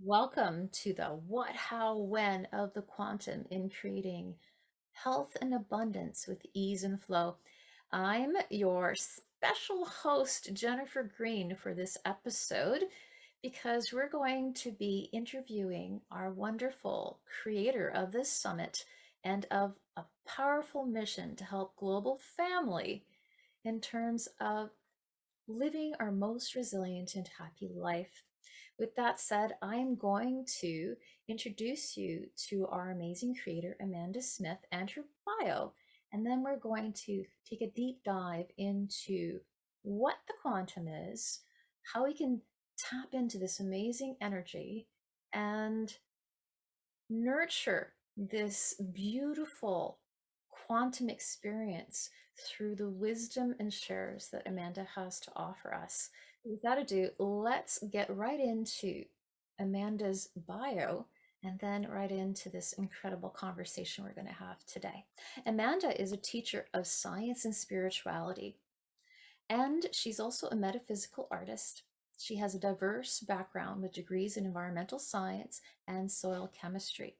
Welcome to the what, how, when of the quantum in creating health and abundance with ease and flow. I'm your special host, Jennifer Green, for this episode because we're going to be interviewing our wonderful creator of this summit and of a powerful mission to help global family in terms of living our most resilient and happy life. With that said, I'm going to introduce you to our amazing creator, Amanda Smith, and her bio. And then we're going to take a deep dive into what the quantum is, how we can tap into this amazing energy and nurture this beautiful quantum experience through the wisdom and shares that Amanda has to offer us. Without ado, let's get right into Amanda's bio and then right into this incredible conversation we're going to have today. Amanda is a teacher of science and spirituality, and she's also a metaphysical artist. She has a diverse background with degrees in environmental science and soil chemistry,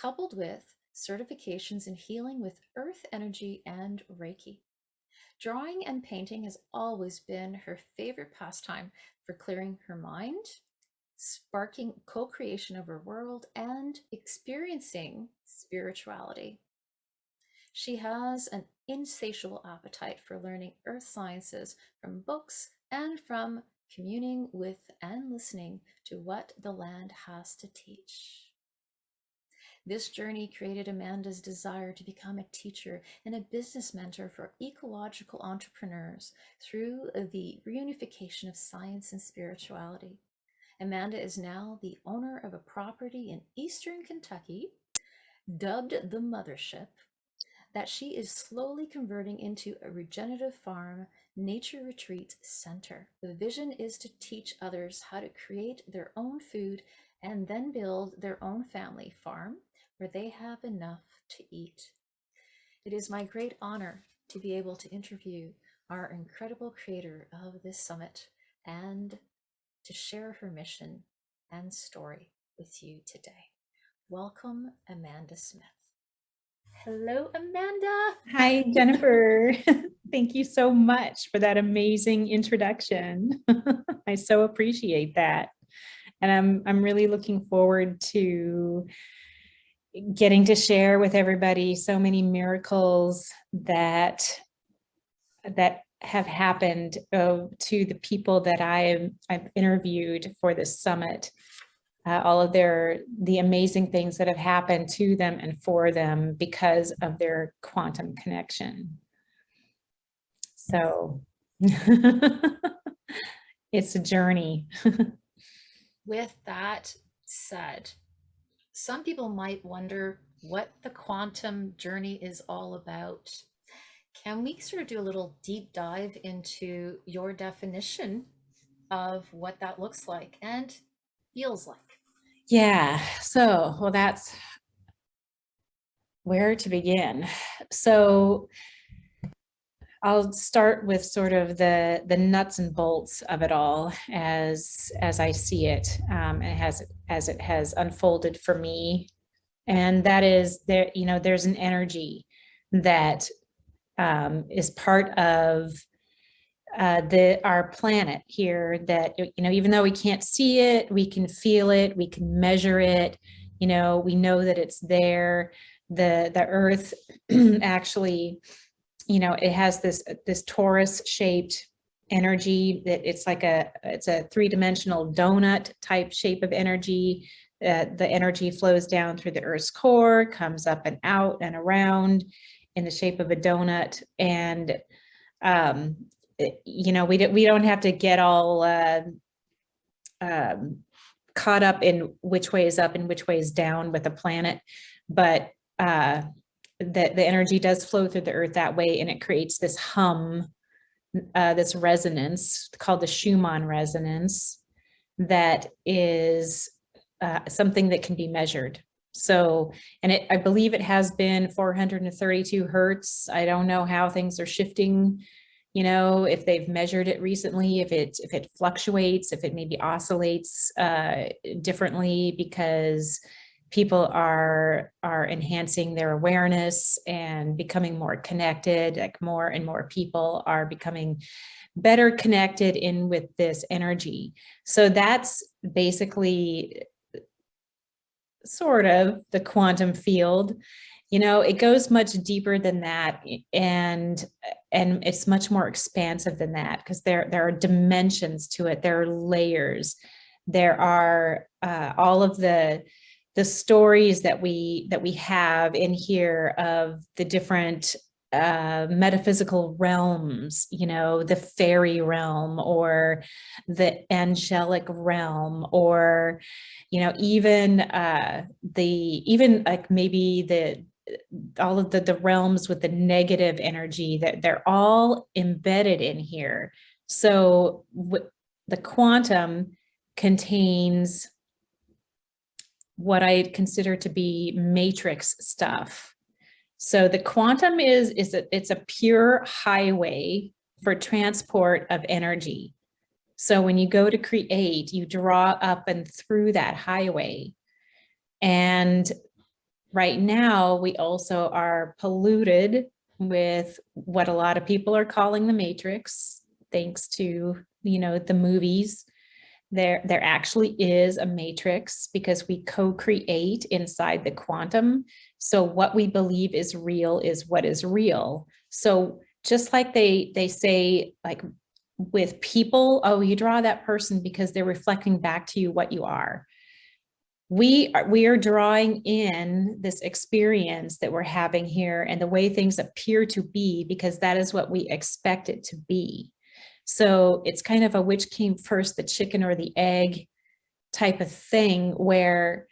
coupled with certifications in healing with earth energy and Reiki. Drawing and painting has always been her favorite pastime for clearing her mind, sparking co creation of her world, and experiencing spirituality. She has an insatiable appetite for learning earth sciences from books and from communing with and listening to what the land has to teach. This journey created Amanda's desire to become a teacher and a business mentor for ecological entrepreneurs through the reunification of science and spirituality. Amanda is now the owner of a property in eastern Kentucky, dubbed the Mothership, that she is slowly converting into a regenerative farm nature retreat center. The vision is to teach others how to create their own food and then build their own family farm where they have enough to eat. It is my great honor to be able to interview our incredible creator of this summit and to share her mission and story with you today. Welcome, Amanda Smith. Hello, Amanda. Hi, Jennifer. Thank you so much for that amazing introduction. I so appreciate that. And I'm really looking forward to getting to share with everybody so many miracles that have happened to the people that I've interviewed for this summit. All of the amazing things that have happened to them and for them because of their quantum connection. So it's a journey. With that said, some people might wonder what the quantum journey is all about. Can we sort of do a little deep dive into your definition of what that looks like and feels like? Yeah. So, well, that's where to begin. So I'll start with sort of the nuts and bolts of it all as I see it, and as it has unfolded for me. And that is there, there's an energy that is part of our planet here that, even though we can't see it, we can feel it, we can measure it, we know that it's there. The earth actually, it has this torus shaped energy that it's a three-dimensional donut type shape of energy. The energy flows down through the earth's core, comes up and out and around in the shape of a donut. And we don't have to get all caught up in which way is up and which way is down with the planet, but the energy does flow through the earth that way, and it creates this hum, this resonance called the Schumann resonance that is something that can be measured. So, and I believe it has been 432 hertz. I don't know how things are shifting, if they've measured it recently, if it fluctuates, if it maybe oscillates differently because people are enhancing their awareness and becoming more connected, like more and more people are becoming better connected in with this energy. So that's basically sort of the quantum field. It goes much deeper than that, and it's much more expansive than that, because there are dimensions to it. There are layers. There are all of the stories that we have in here of the different metaphysical realms, the fairy realm or the angelic realm, or even like maybe the all of the realms with the negative energy, that they're all embedded in here. So the quantum contains what I consider to be matrix stuff. So the quantum it's a pure highway for transport of energy. So when you go to create, you draw up and through that highway. And right now, we also are polluted with what a lot of people are calling the matrix, thanks to, the movies. There actually is a matrix because we co-create inside the quantum. So what we believe is what is real. So just like they say, like with people, oh, you draw that person because they're reflecting back to you what you are. We are drawing in this experience that we're having here and the way things appear to be, because that is what we expect it to be. So it's kind of a which came first, the chicken or the egg type of thing, where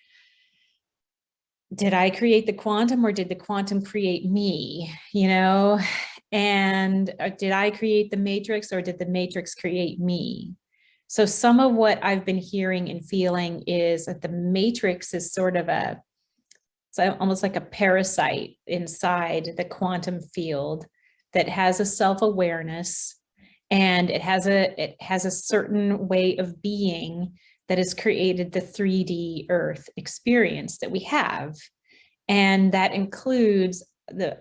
did I create the quantum or did the quantum create me? And did I create the matrix or did the matrix create me? So some of what I've been hearing and feeling is that the matrix is sort of it's almost like a parasite inside the quantum field that has a self-awareness, and it has a certain way of being that has created the 3D earth experience that we have. And that includes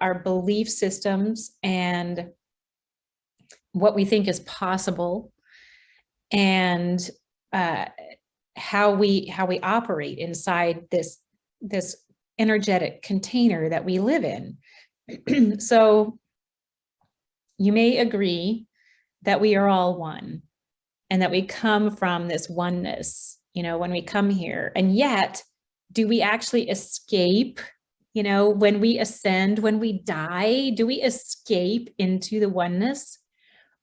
our belief systems and what we think is possible, and uh, how we operate inside this energetic container that we live in. So you may agree that we are all one and that we come from this oneness, when we come here. And yet, do we actually escape? When we ascend, when we die, do we escape into the oneness?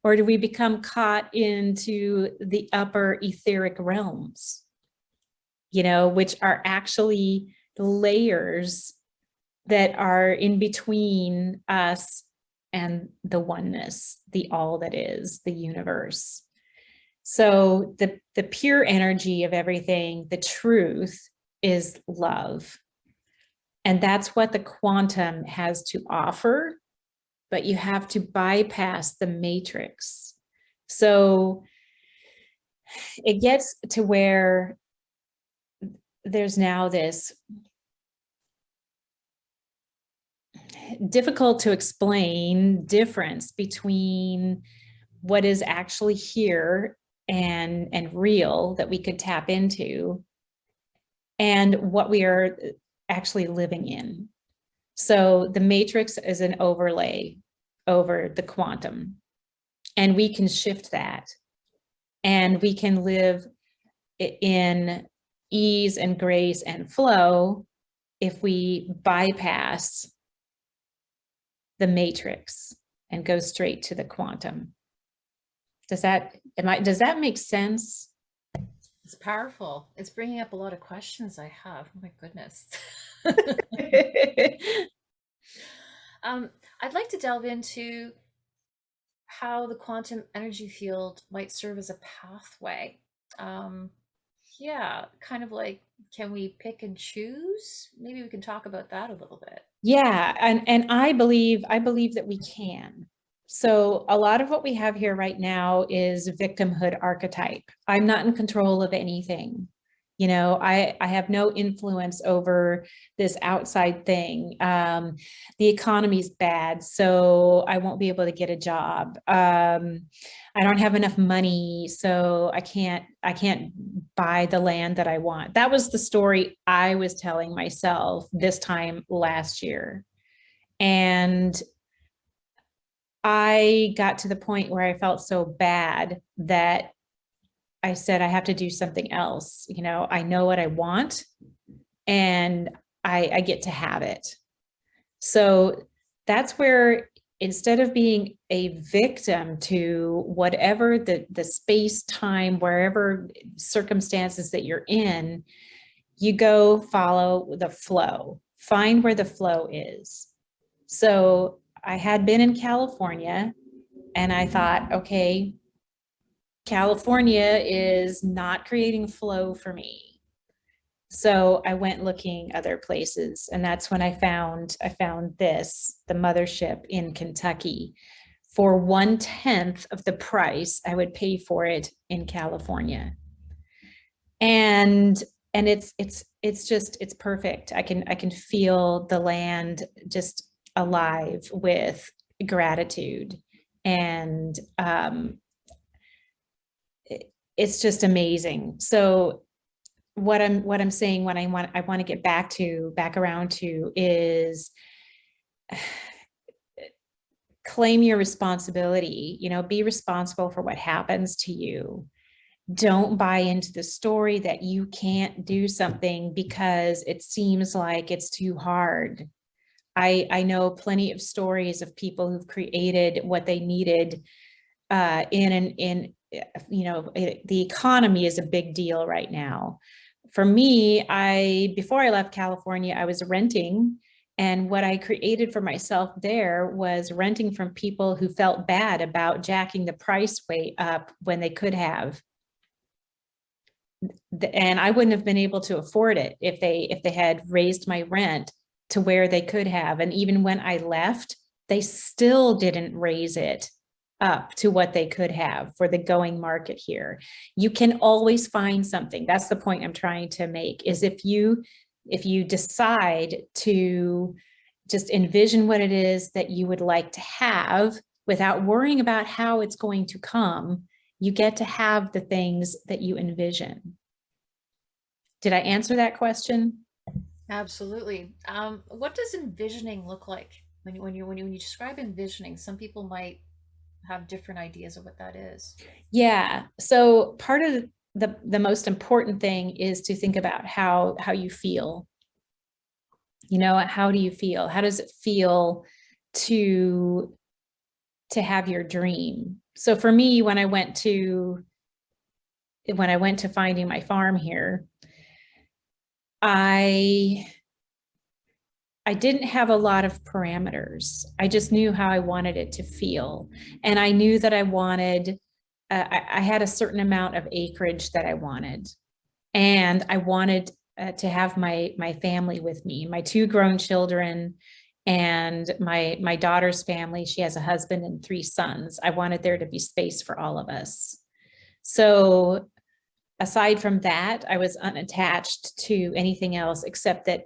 Or do we become caught into the upper etheric realms, which are actually the layers that are in between us and the oneness, the all that is, the universe. So the pure energy of everything, the truth, is love. And that's what the quantum has to offer, but you have to bypass the matrix. So it gets to where there's now this difficult to explain difference between what is actually here and real that we could tap into, and what we are actually living in. So the matrix is an overlay over the quantum, and we can shift that, and we can live in ease and grace and flow if we bypass the matrix and go straight to the quantum. Does that make sense? It's powerful. It's bringing up a lot of questions I have. Oh my goodness. I'd like to delve into how the quantum energy field might serve as a pathway. Um, yeah, kind of like, can we pick and choose? Maybe we can talk about that a little bit. Yeah, and I believe that we can. So a lot of what we have here right now is victimhood archetype. I'm not in control of anything. You know, I have no influence over this outside thing. The economy's bad, so I won't be able to get a job. I don't have enough money, so I can't buy the land that I want. That was the story I was telling myself this time last year. And I got to the point where I felt so bad that I said, I have to do something else. You know, I know what I want and I get to have it. So that's where instead of being a victim to whatever the space, time, wherever circumstances that you're in, you go follow the flow, find where the flow is. So I had been in California and I thought, okay, California is not creating flow for me. So I went looking other places, and that's when I found this, the mothership in Kentucky, for 1/10 of the price I would pay for it in California. And it's just it's perfect. I can feel the land just alive with gratitude and it's just amazing. So what I'm saying, what I want to get back around to is claim your responsibility, you know, be responsible for what happens to you. Don't buy into the story that you can't do something because it seems like it's too hard. I know plenty of stories of people who've created what they needed in you know, the economy is a big deal right now. For me, before I left California, I was renting, and what I created for myself there was renting from people who felt bad about jacking the price way up when they could have. And I wouldn't have been able to afford it if they had raised my rent to where they could have. And even when I left, they still didn't raise it up to what they could have for the going market here. You can always find something. That's the point I'm trying to make, is if you decide to just envision what it is that you would like to have without worrying about how it's going to come, you get to have the things that you envision. Did I answer that question? Absolutely. What does envisioning look like when you describe envisioning? Some people might have different ideas of what that is. Yeah. So part of the most important thing is to think about how you feel. You know, how do you feel? How does it feel to to have your dream? So for me, when I went to finding my farm here, I I didn't have a lot of parameters. I just knew how I wanted it to feel. And I knew that I had a certain amount of acreage that I wanted. And I wanted to have my family with me, my two grown children and my daughter's family. She has a husband and three sons. I wanted there to be space for all of us. So aside from that, I was unattached to anything else except that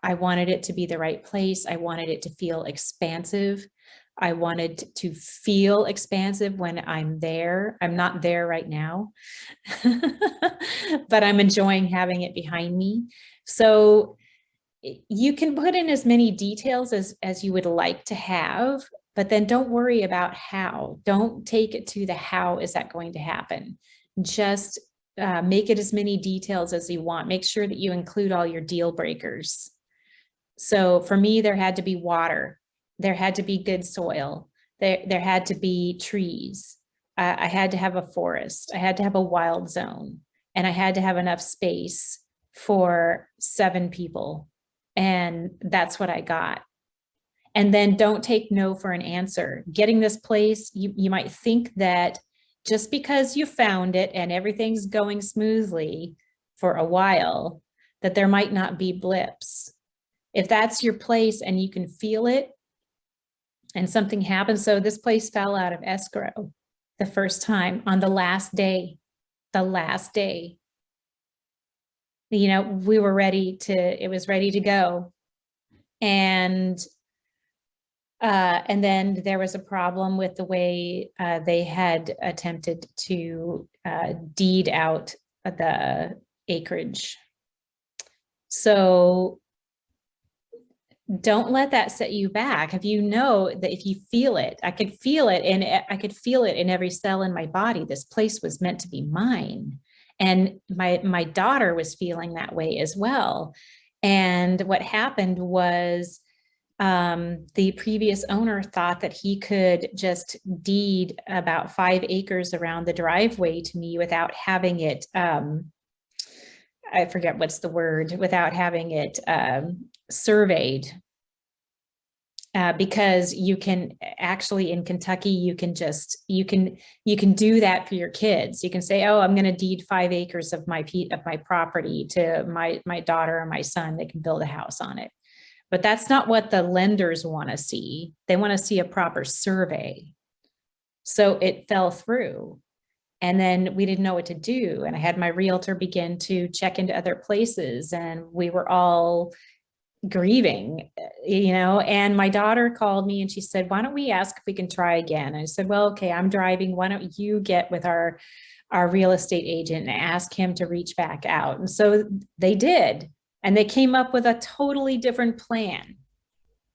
I wanted it to be the right place. I wanted it to feel expansive. I wanted to feel expansive when I'm there. I'm not there right now, but I'm enjoying having it behind me. So you can put in as many details as you would like to have, but then don't worry about how. Don't take it to the how is that going to happen. Just make it as many details as you want. Make sure that you include all your deal breakers. So for me, there had to be water. There had to be good soil. There had to be trees. I had to have a forest. I had to have a wild zone. And I had to have enough space for 7 people. And that's what I got. And then don't take no for an answer. Getting this place, you might think that just because you found it and everything's going smoothly for a while, that there might not be blips. If that's your place and you can feel it, and something happened. So this place fell out of escrow the first time on the last day. The last day, we were ready to, it was ready to go. And then there was a problem with the way they had attempted to deed out the acreage. So don't let that set you back. If you know that, if you feel it, I could feel it, and I could feel it in every cell in my body. This place was meant to be mine. And my daughter was feeling that way as well. And what happened was the previous owner thought that he could just deed about 5 acres around the driveway to me without having it, I forget what's the word, without having it surveyed. Because you can actually, in Kentucky, you can do that for your kids. You can say, oh, I'm going to deed 5 acres of my property to my daughter or my son. They can build a house on it. But that's not what the lenders want to see. They want to see a proper survey. So it fell through. And then we didn't know what to do. And I had my realtor begin to check into other places, and we were all grieving, and my daughter called me and she said, why don't we ask if we can try again? I said, well, okay, I'm driving. Why don't you get with our real estate agent and ask him to reach back out? And so they did. And they came up with a totally different plan.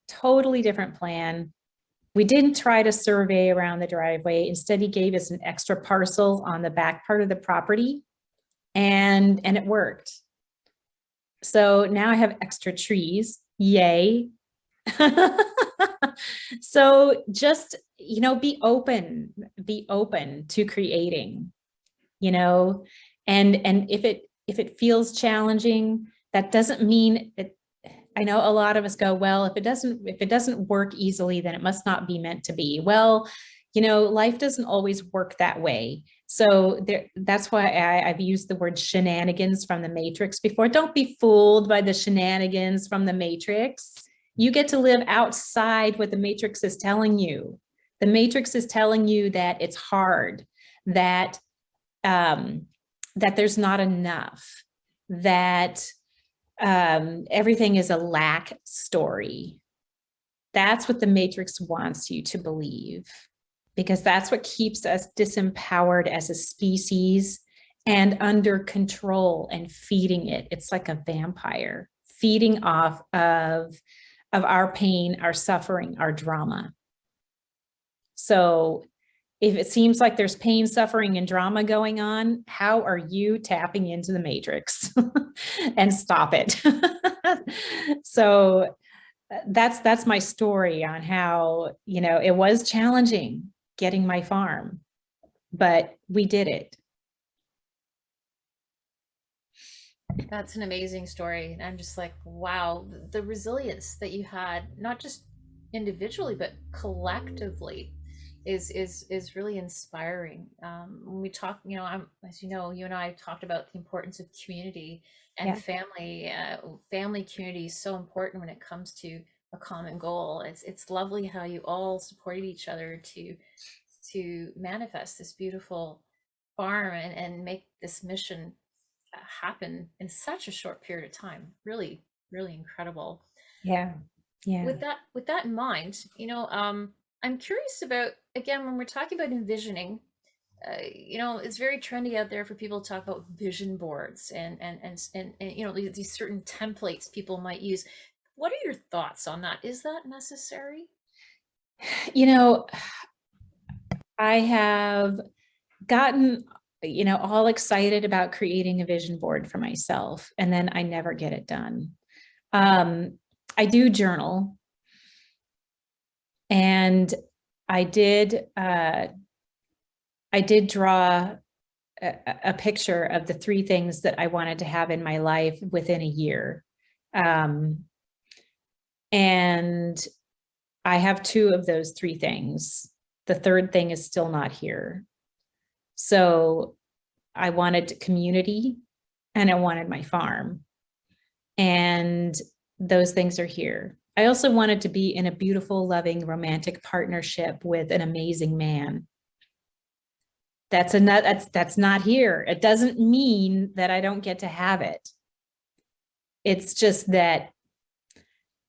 Totally different plan. We didn't try to survey around the driveway. Instead, he gave us an extra parcel on the back part of the property, and it worked. So now I have extra trees. Yay. So just, be open to creating, and if it feels challenging, that doesn't mean it. I know a lot of us go, well, if it doesn't work easily, then it must not be meant to be. Well, life doesn't always work that way. So that's why I've used the word shenanigans from the Matrix before. Don't be fooled by the shenanigans from the Matrix. You get to live outside what the Matrix is telling you. The Matrix is telling you that it's hard, that that there's not enough, that everything is a lack story. That's what the Matrix wants you to believe, because that's what keeps us disempowered as a species and under control and feeding it. It's like a vampire feeding off of our pain, our suffering, our drama. So if it seems like there's pain, suffering, and drama going on, how are you tapping into the Matrix and stop it? So that's my story on how, it was challenging getting my farm, but we did it. That's an amazing story. And I'm just like, wow, the resilience that you had, not just individually, but collectively, is really inspiring. When we talk, as you know, you and I have talked about the importance of community and Yeah. family. Family community is so important when it comes to a common goal. It's lovely how you all supported each other to manifest this beautiful farm and make this mission happen in such a short period of time. Really, really incredible. Yeah. Yeah. With that in mind, I'm curious about, again, when we're talking about envisioning, it's very trendy out there for people to talk about vision boards and these certain templates people might use. What are your thoughts on that? Is that necessary? I have gotten, all excited about creating a vision board for myself, and then I never get it done. I do journal, and I did draw a picture of the 3 things that I wanted to have in my life within a year. And I have 2 of those 3 things. The 3rd thing is still not here. So I wanted community and I wanted my farm. And those things are here. I also wanted to be in a beautiful, loving, romantic partnership with an amazing man. That's not here. It doesn't mean that I don't get to have it. It's just that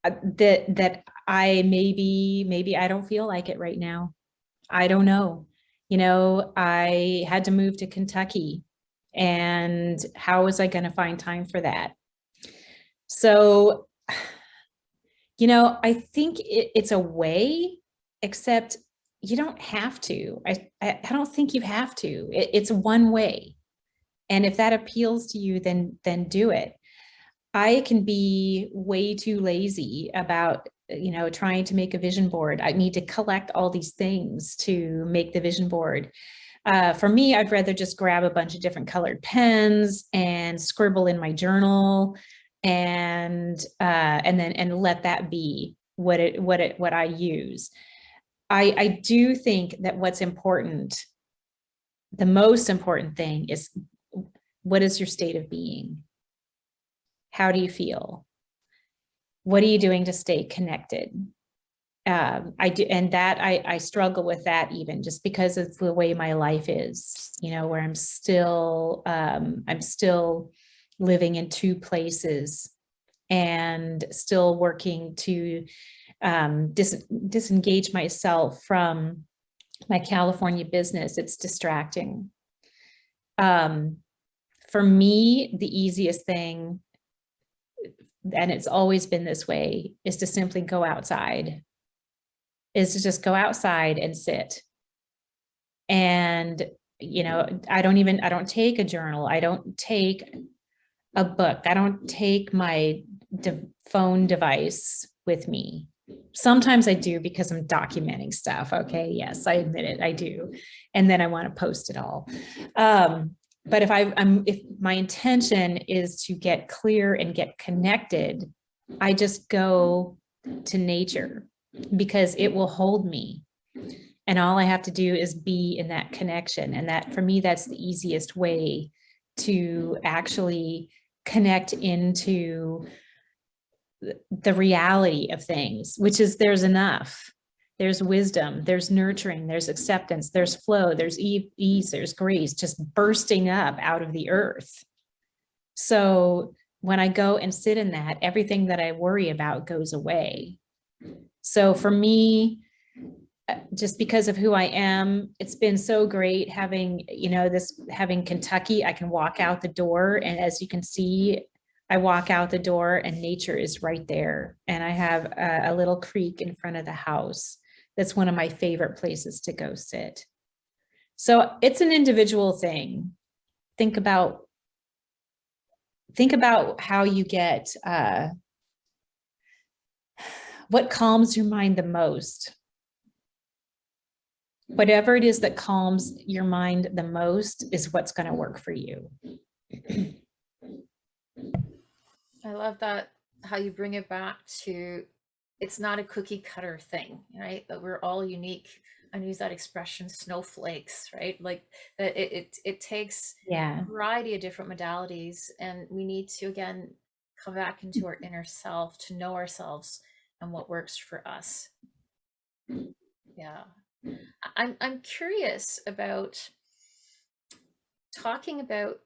that I maybe I don't feel like it right now. I don't know. I had to move to Kentucky, and how was I going to find time for that? So, I think it's a way, except you don't have to. I don't think you have to. It's one way. And if that appeals to you, then do it. I can be way too lazy about, trying to make a vision board. I need to collect all these things to make the vision board. For me, I'd rather just grab a bunch of different colored pens and scribble in my journal, and let that be what I use. I do think that what's important, the most important thing is, what is your state of being? How do you feel? What are you doing to stay connected? I do, and that I struggle with that, even just because of the way my life is, where I'm still living in two places and still working to disengage myself from my California business. It's distracting. For me, the easiest thing, and it's always been this way, is to simply go outside, is to just go outside and sit. And, I don't take a journal. I don't take a book. I don't take my phone device with me. Sometimes I do because I'm documenting stuff. Okay. Yes, I admit it. I do. And then I want to post it all. But if my intention is to get clear and get connected, I just go to nature because it will hold me. And all I have to do is be in that connection. And that, for me, that's the easiest way to actually connect into the reality of things, which is there's enough. There's wisdom, there's nurturing, there's acceptance, there's flow, there's ease, there's grace just bursting up out of the earth. So when I go and sit in that, everything that I worry about goes away. So for me, just because of who I am, it's been so great having, having Kentucky. I can walk out the door, and as you can see, I walk out the door and nature is right there. And I have a little creek in front of the house. That's one of my favorite places to go sit. So it's an individual thing. Think about how you get, what calms your mind the most. Whatever it is that calms your mind the most is what's going to work for you. I love that, how you bring it back to, it's not a cookie cutter thing, right? That we're all unique. I use that expression, snowflakes, right? Like that it takes Yeah. a variety of different modalities, and we need to again come back into our inner self to know ourselves and what works for us. Yeah. I'm curious about talking about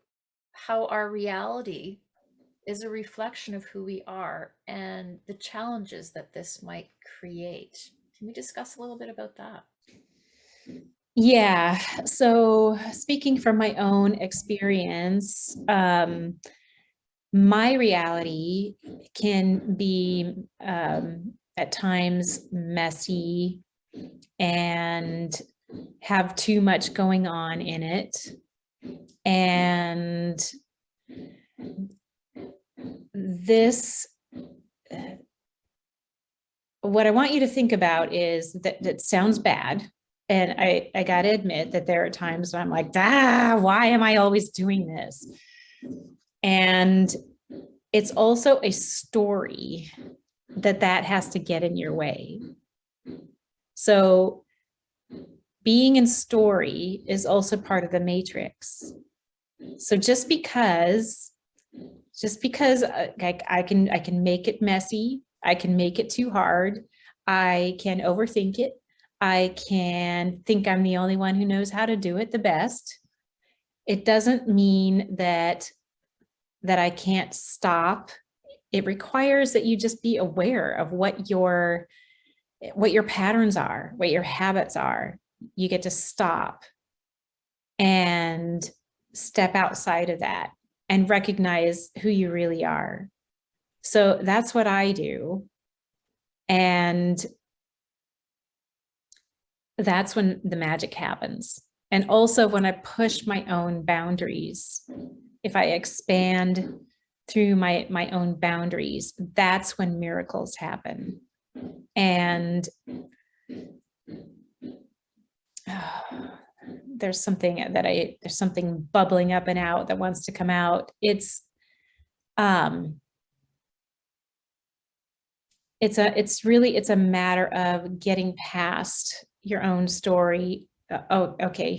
how our reality is a reflection of who we are and the challenges that this might create. Can we discuss a little bit about that? Yeah. So speaking from my own experience, my reality can be at times messy and have too much going on in it. And this, what I want you to think about is that sounds bad. And I got to admit that there are times when I'm like, why am I always doing this? And it's also a story that has to get in your way. So being in story is also part of the matrix. So just because I can make it messy, I can make it too hard. I can overthink it. I can think I'm the only one who knows how to do it the best. It doesn't mean that I can't stop. It requires that you just be aware of what your patterns are, what your habits are. You get to stop and step outside of that and recognize who you really are. So that's what I do. And that's when the magic happens. And also when I push my own boundaries, if I expand through my own boundaries, that's when miracles happen. And there's something bubbling up and out that wants to come out. It's a matter of getting past your own story. Okay,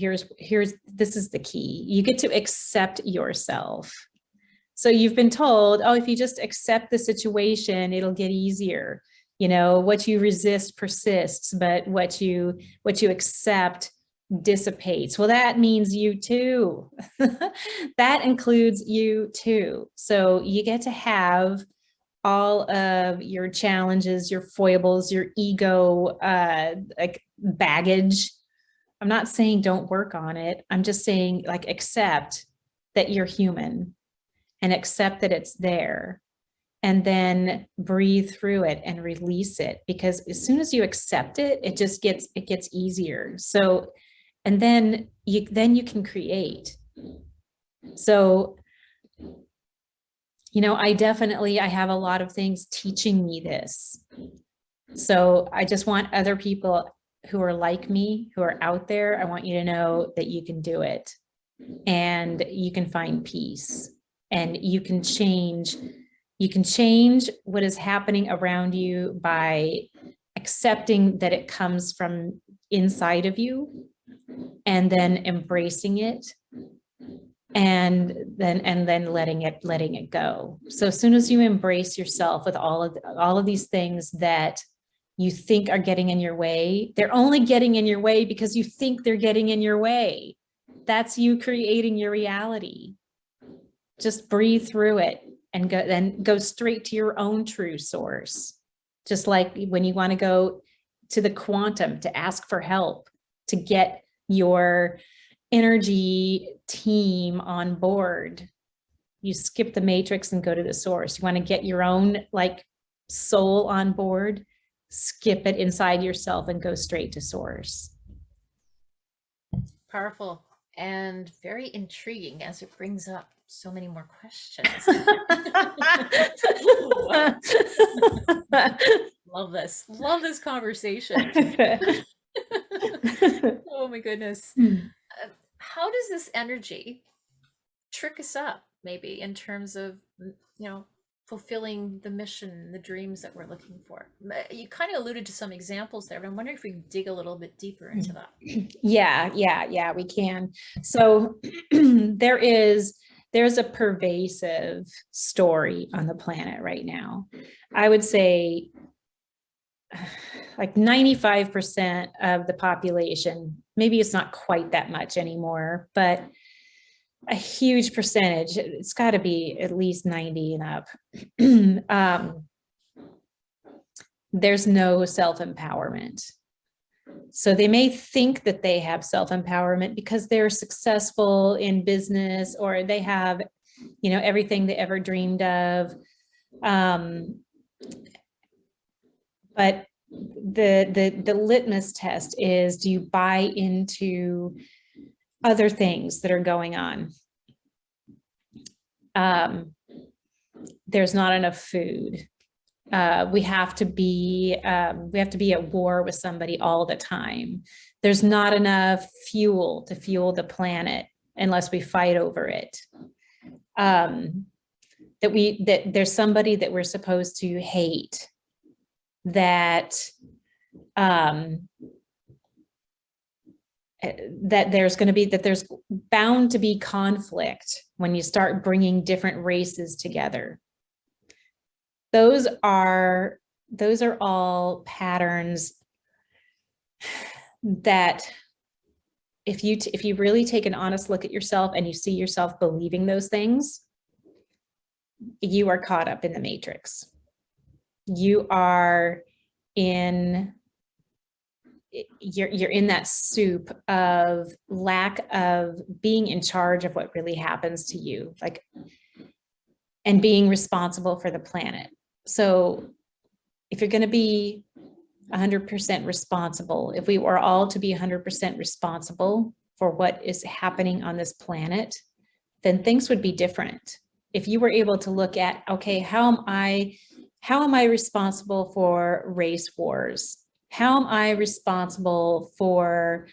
this is the key. You get to accept yourself. So you've been told, oh, if you just accept the situation, it'll get easier. What you resist persists, but what you accept dissipates. Well, that means you too. That includes you too. So you get to have all of your challenges, your foibles, your ego, like baggage. I'm not saying don't work on it. I'm just saying, like, accept that you're human and accept that it's there, and then breathe through it and release it, because as soon as you accept it, it gets easier. So, and then you can create. So, I have a lot of things teaching me this. So I just want other people who are like me, who are out there, I want you to know that you can do it, and you can find peace, and you can change what is happening around you by accepting that it comes from inside of you, and then embracing it, and then letting it go. So as soon as you embrace yourself with all of these things that you think are getting in your way, they're only getting in your way because you think they're getting in your way. That's you creating your reality. Just breathe through it and go straight to your own true source. Just like when you want to go to the quantum to ask for help, to get your energy team on board, you skip the matrix and go to the source. You want to get your own soul on board, skip it inside yourself and go straight to source. Powerful and very intriguing, as it brings up so many more questions. Love this conversation. Oh my goodness. How does this energy trick us up, maybe, in terms of fulfilling the mission, the dreams that we're looking for? You kind of alluded to some examples there, but I'm wondering if we can dig a little bit deeper into that. Yeah, we can. So there's a pervasive story on the planet right now. I would say like 95% of the population, maybe it's not quite that much anymore, but a huge percentage, it's got to be at least 90 and up. There's no self-empowerment. So they may think that they have self-empowerment because they're successful in business, or they have, everything they ever dreamed of. But the litmus test is, do you buy into other things that are going on? There's not enough food. We have to be at war with somebody all the time. There's not enough fuel to fuel the planet unless we fight over it. That there's somebody that we're supposed to hate. That there's bound to be conflict when you start bringing different races together. Those are those are all patterns that if you really take an honest look at yourself and you see yourself believing those things, you are caught up in the matrix. You are in you're in that soup of lack of being in charge of what really happens to you, like, and being responsible for the planet. So if you're going to be 100% responsible, if we were all to be 100% responsible for what is happening on this planet, then things would be different. If you were able to look at, okay, how am I responsible for race wars? How am I responsible for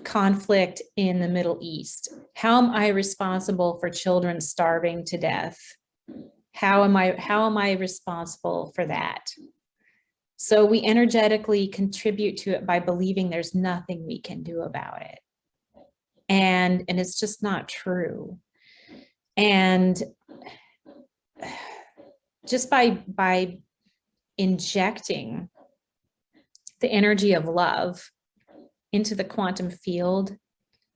conflict in the Middle East? How am I responsible for children starving to death? How am I responsible for that? So we energetically contribute to it by believing there's nothing we can do about it. And it's just not true. And just by injecting the energy of love into the quantum field,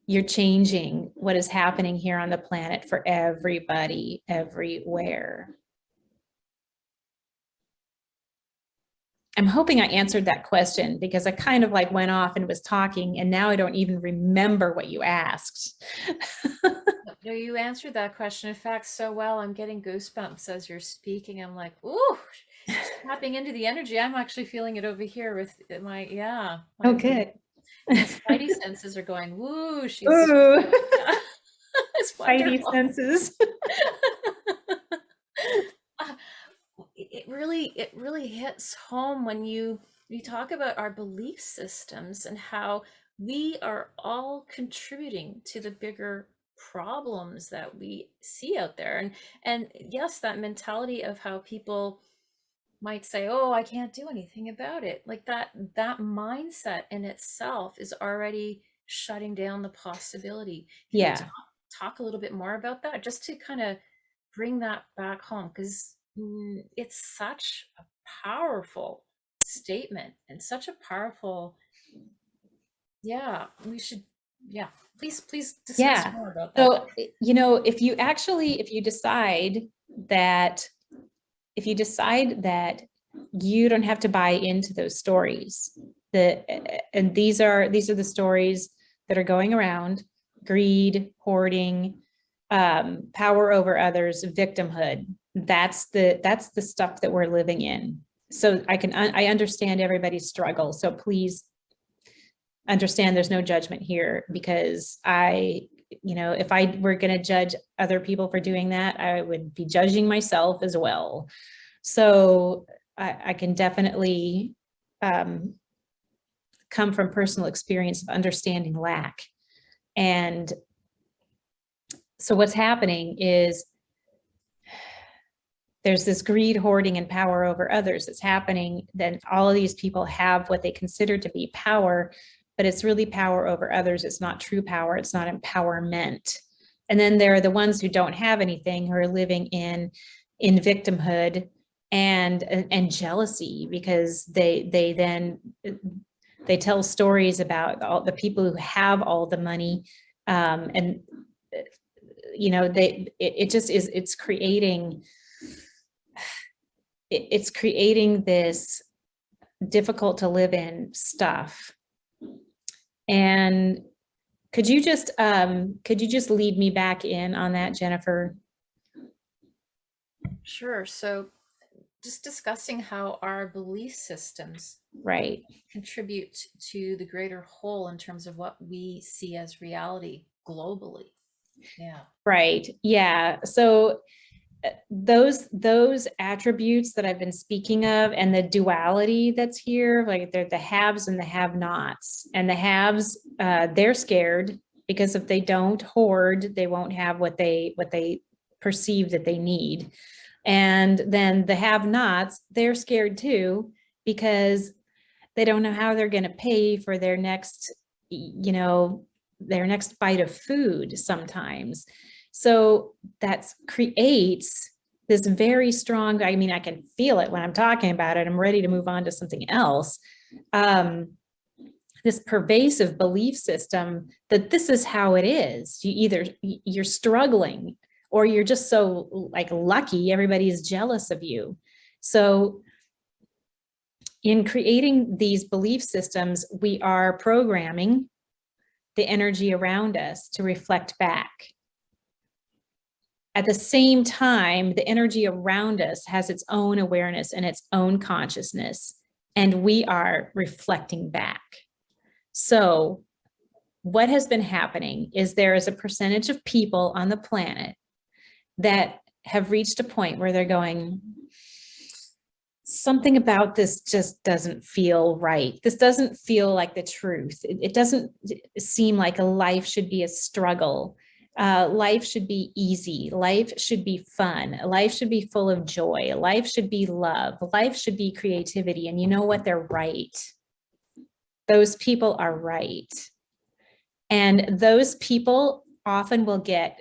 you're changing what is happening here on the planet for everybody, everywhere. I'm hoping I answered that question, because I kind of like went off and was talking, and now I don't even remember what you asked. No, you answered that question, in fact, so well. I'm getting goosebumps as you're speaking. I'm like, ooh, she's tapping into the energy. I'm actually feeling it over here with my, yeah, Oh, my good. spidey senses are going, woo, Ooh, yeah, it's Spidey wonderful. senses. Uh, it really hits home when you talk about our belief systems and how we are all contributing to the bigger problems that we see out there. And yes, that mentality of how people might say, oh, I can't do anything about it, like that mindset in itself is already shutting down the possibility. Can you Yeah. talk a little bit more about that, just to kind of bring that back home, because it's such a powerful statement and such a powerful, yeah, we should, yeah, please discuss Yeah. more about that. So, if you decide that, you don't have to buy into those stories, and these are the stories that are going around: greed, hoarding, power over others, victimhood. That's the stuff that we're living in. So I understand everybody's struggle. So please understand there's no judgment here, because if I were going to judge other people for doing that, I would be judging myself as well. So I can definitely come from personal experience of understanding lack. And so what's happening is there's this greed, hoarding, and power over others that's happening. Then all of these people have what they consider to be power, but it's really power over others. It's not true power. It's not empowerment. And then there are the ones who don't have anything, who are living in victimhood and jealousy, because they tell stories about all the people who have all the money, and it just is, it's creating this difficult to live in stuff. And could you just lead me back in on that, Jennifer? Sure. So just discussing how our belief systems Right. contribute to the greater whole in terms of what we see as reality globally. Yeah. Right. Yeah. So those attributes that I've been speaking of, and the duality that's here, like they're the haves and the have-nots. And the haves, they're scared, because if they don't hoard, they won't have what they perceive that they need. And then the have-nots, they're scared too, because they don't know how they're going to pay for their next bite of food sometimes. So that creates this very strong, I mean, I can feel it when I'm talking about it. I'm ready to move on to something else. Um, this pervasive belief system that this is how it is. You're struggling or you're just so like lucky, everybody's jealous of you. So in creating these belief systems, we are programming the energy around us to reflect back. At the same time, the energy around us has its own awareness and its own consciousness, and we are reflecting back. So what has been happening is there is a percentage of people on the planet that have reached a point where they're going, something about this just doesn't feel right. This doesn't feel like the truth. It doesn't seem like a life should be a struggle. Life should be easy. Life should be fun. Life should be full of joy. Life should be love. Life should be creativity. And you know what? They're right. Those people are right. And those people often will get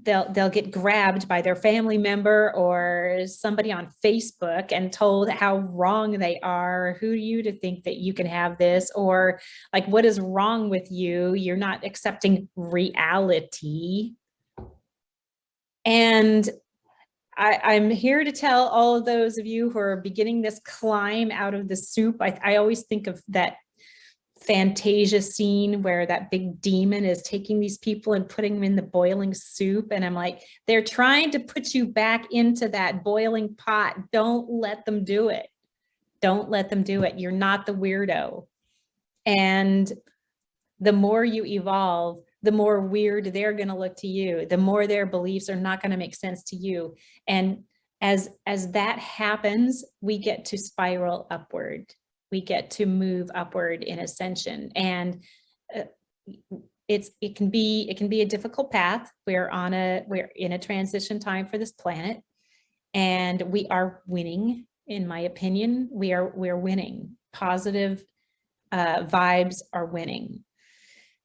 they'll get grabbed by their family member or somebody on Facebook and told how wrong they are. Who are you to think that you can have this? Or like, what is wrong with you? You're not accepting reality. And I'm here to tell all of those of you who are beginning this climb out of the soup. I always think of that Fantasia scene where that big demon is taking these people and putting them in the boiling soup. And I'm like, they're trying to put you back into that boiling pot. Don't let them do it. Don't let them do it. You're not the weirdo. And the more you evolve, the more weird they're going to look to you, the more their beliefs are not going to make sense to you. And as that happens, we get to spiral upward. We get to move upward in ascension. And it can be a difficult path. We're in a transition time for this planet, and we are winning. In my opinion, we're winning. Positive vibes are winning.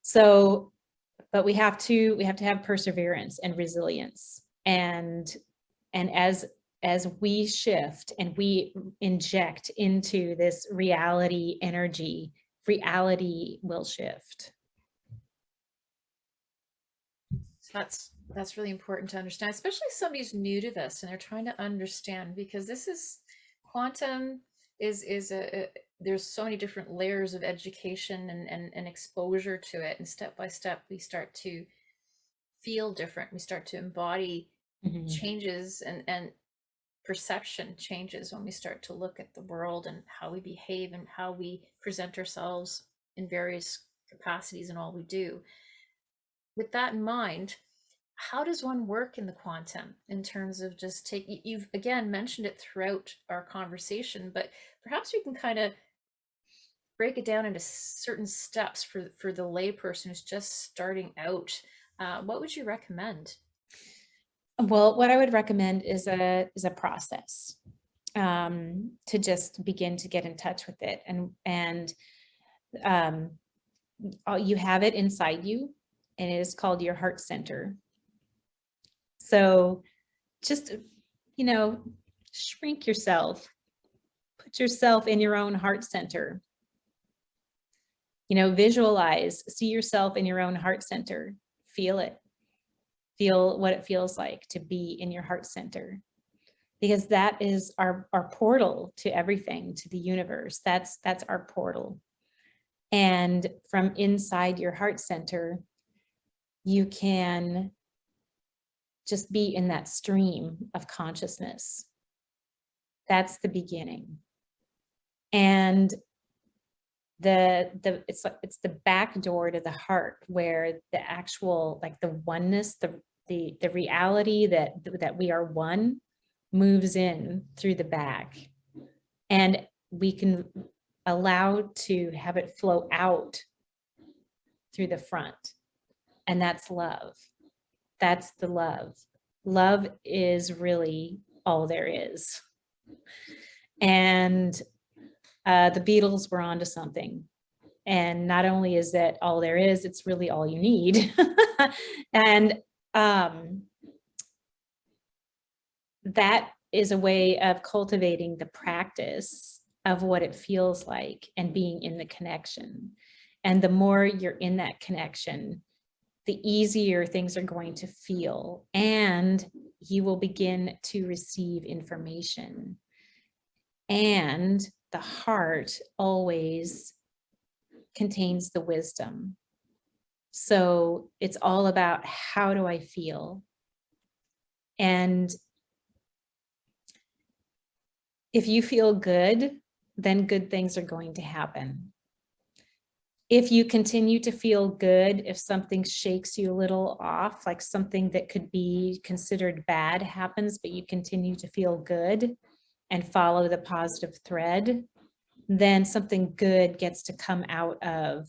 So, but we have to have perseverance and resilience. And as we shift and we inject into this reality energy, reality will shift. So that's really important to understand, especially if somebody's new to this and they're trying to understand, because this is quantum is a there's so many different layers of education and exposure to it, and step by step we start to feel different. We start to embody changes, and perception changes when we start to look at the world and how we behave and how we present ourselves in various capacities in all we do. With that in mind, how does one work in the quantum in terms of just you've again mentioned it throughout our conversation, but perhaps we can kind of break it down into certain steps for the layperson who's just starting out. What would you recommend? Well, what I would recommend is a process to just begin to get in touch with it, and you have it inside you, and it is called your heart center. So just, shrink yourself, put yourself in your own heart center. Visualize, see yourself in your own heart center, feel it, feel what it feels like to be in your heart center, because that is our portal to everything, to the universe. That's our portal. And from inside your heart center, you can just be in that stream of consciousness. That's the beginning. And it's the back door to the heart, where the actual, like the oneness, the reality that we are one moves in through the back, and we can allow to have it flow out through the front. And that's love. That's the love. Love is really all there is. And the Beatles were onto something. And not only is that all there is, it's really all you need. And that is a way of cultivating the practice of what it feels like and being in the connection. And the more you're in that connection, the easier things are going to feel, and you will begin to receive information. And the heart always contains the wisdom. So it's all about, how do I feel? And if you feel good, then good things are going to happen. If you continue to feel good, if something shakes you a little off, like something that could be considered bad happens, but you continue to feel good and follow the positive thread, then something good gets to come out of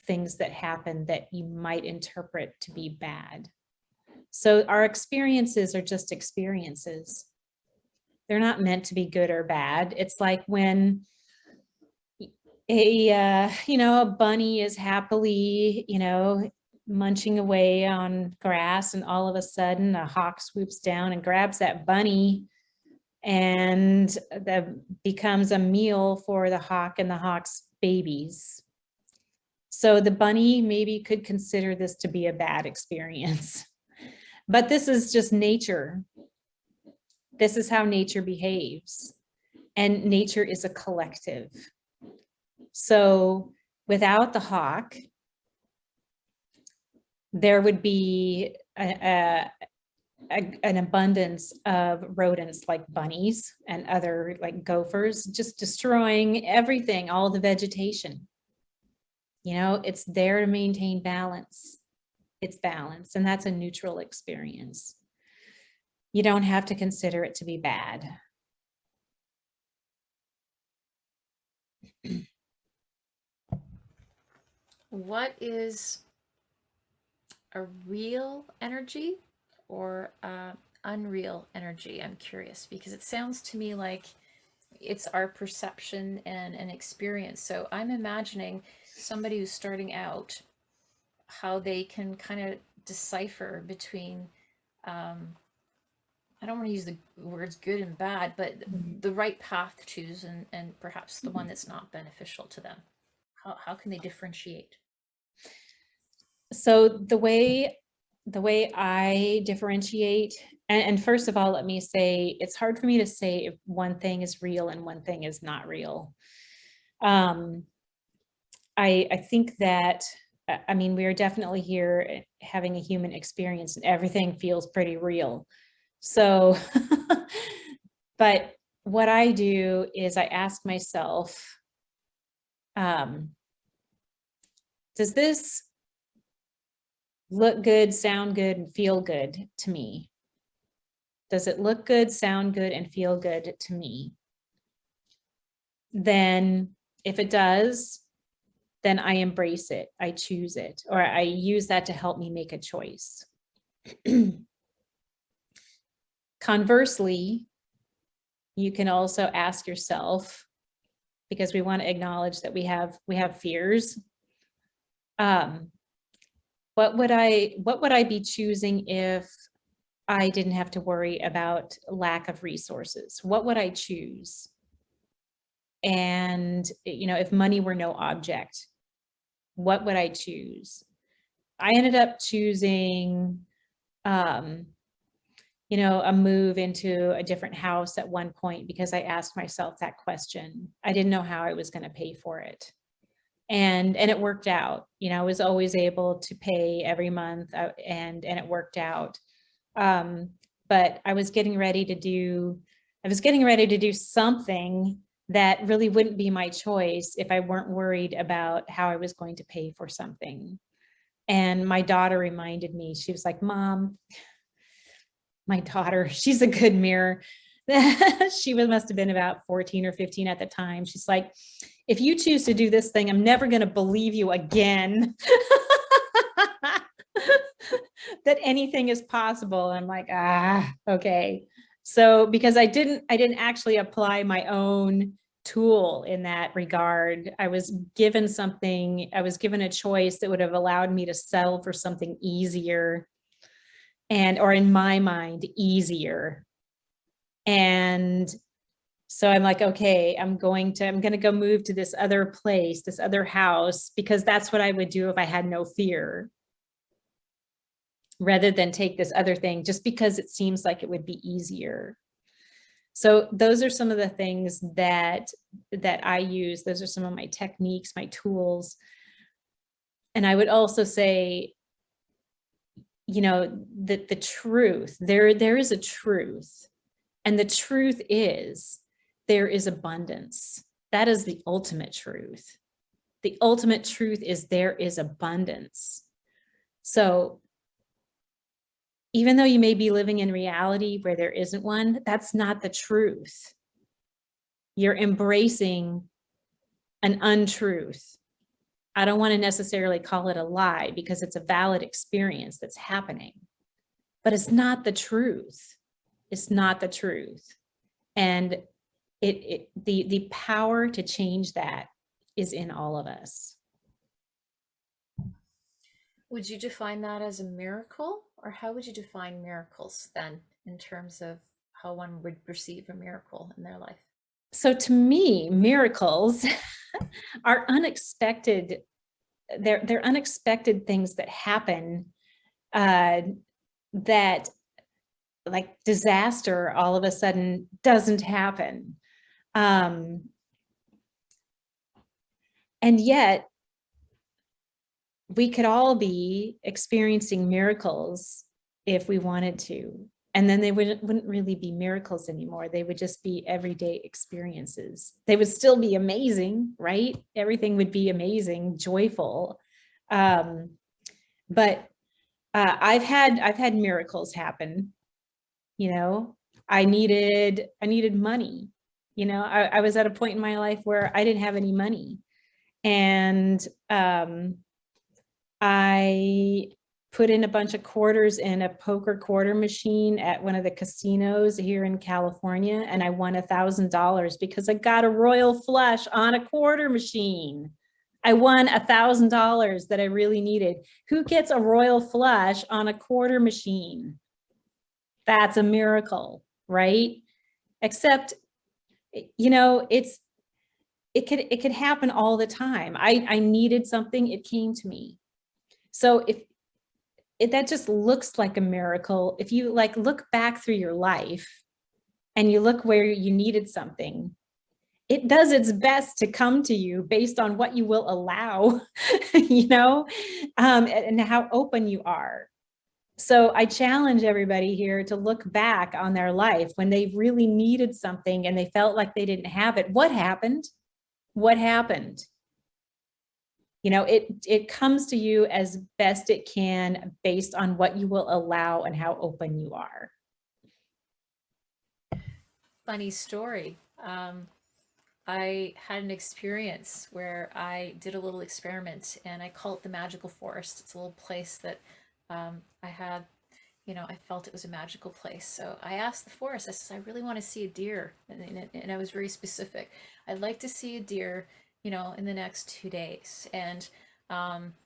things that happen that you might interpret to be bad. So our experiences are just experiences. They're not meant to be good or bad. It's like when a bunny is happily, munching away on grass, and all of a sudden a hawk swoops down and grabs that bunny, and that becomes a meal for the hawk and the hawk's babies. So the bunny maybe could consider this to be a bad experience, but this is just nature. This is how nature behaves, and nature is a collective. So without the hawk, there would be an abundance of rodents like bunnies and other like gophers, just destroying everything, all the vegetation. It's there to maintain balance. It's balance, and that's a neutral experience. You don't have to consider it to be bad. What is a real energy or unreal energy? I'm curious, because it sounds to me like it's our perception and an experience. So I'm imagining somebody who's starting out, how they can kind of decipher between, I don't want to use the words good and bad, but the right path to choose, and perhaps the one that's not beneficial to them. How can they differentiate? So the way I differentiate, and first of all, let me say, it's hard for me to say if one thing is real and one thing is not real. I think that, I mean, we are definitely here having a human experience, and everything feels pretty real. So, but what I do is I ask myself, does this look good, sound good, and feel good to me? Does it look good, sound good, and feel good to me? Then if it does, then I embrace it, I choose it, or I use that to help me make a choice. Conversely, you can also ask yourself, because we want to acknowledge that we have fears. What would I be choosing if I didn't have to worry about lack of resources? What would I choose? And if money were no object, what would I choose? I ended up choosing a move into a different house at one point, because I asked myself that question. I didn't know how I was going to pay for it. And it worked out. I was always able to pay every month, and it worked out. But I was getting ready to do something that really wouldn't be my choice if I weren't worried about how I was going to pay for something. And my daughter reminded me, she was like, Mom, my daughter, she's a good mirror. She must have been about 14 or 15 at the time. She's like, if you choose to do this thing, I'm never going to believe you again. That anything is possible. I'm like, okay. So because I didn't actually apply my own tool in that regard. I was given a choice that would have allowed me to settle for something easier, or in my mind, easier. And so I'm like, okay, I'm going to go move to this other place, this other house, because that's what I would do if I had no fear, rather than take this other thing just because it seems like it would be easier. So those are some of the things that I use. Those are some of my techniques, my tools. And I would also say, that the truth, there is a truth. And the truth is there is abundance. That is the ultimate truth. The ultimate truth is there is abundance. So even though you may be living in reality where there isn't one, that's not the truth. You're embracing an untruth. I don't want to necessarily call it a lie because it's a valid experience that's happening, but it's not the truth. It's not the truth. And the power to change that is in all of us. Would you define that as a miracle, or how would you define miracles then, in terms of how one would perceive a miracle in their life? So to me, miracles are unexpected. They're unexpected things that happen, that, like, disaster all of a sudden doesn't happen. And yet we could all be experiencing miracles if we wanted to. And then they wouldn't really be miracles anymore. They would just be everyday experiences. They would still be amazing, right? Everything would be amazing, joyful. But I've had miracles happen. I needed money. I was at a point in my life where I didn't have any money. And I put in a bunch of quarters in a poker quarter machine at one of the casinos here in California, and I won $1,000 because I got a royal flush on a quarter machine. I won $1,000 that I really needed. Who gets a royal flush on a quarter machine? That's a miracle, right? Except, it could happen all the time. I needed something, it came to me. So if that just looks like a miracle, if you look back through your life and you look where you needed something, it does its best to come to you based on what you will allow, and how open you are. So I challenge everybody here to look back on their life when they really needed something and they felt like they didn't have it. What happened? What happened? It comes to you as best it can based on what you will allow and how open you are. Funny story. I had an experience where I did a little experiment, and I call it the magical forest. It's a little place that I had, I felt it was a magical place. So I asked the forest, I said, I really want to see a deer. And I was very specific. I'd like to see a deer, in the next 2 days. And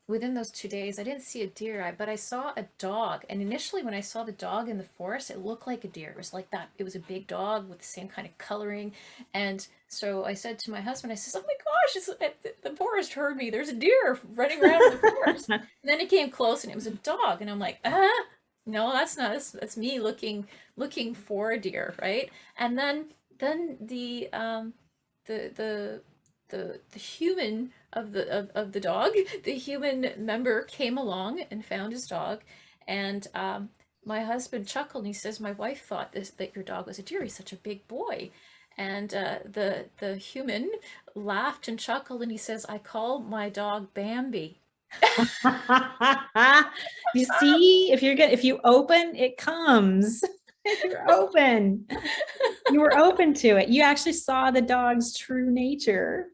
within those 2 days, I didn't see a deer, but I saw a dog. And initially, when I saw the dog in the forest, it looked like a deer. It was like that. It was a big dog with the same kind of coloring. And so I said to my husband, I says, "Oh my gosh, the forest heard me. There's a deer running around in the forest." And then it came close, and it was a dog. And I'm like, no, that's not. That's me looking for a deer, right? And then the the human of the dog, the human member came along and found his dog, and my husband chuckled and he says, "My wife thought that your dog was a deer. He's such a big boy." And the human laughed and chuckled and he says, "I call my dog Bambi." You see, if you open, it comes. If you're open, you were open to it. You actually saw the dog's true nature.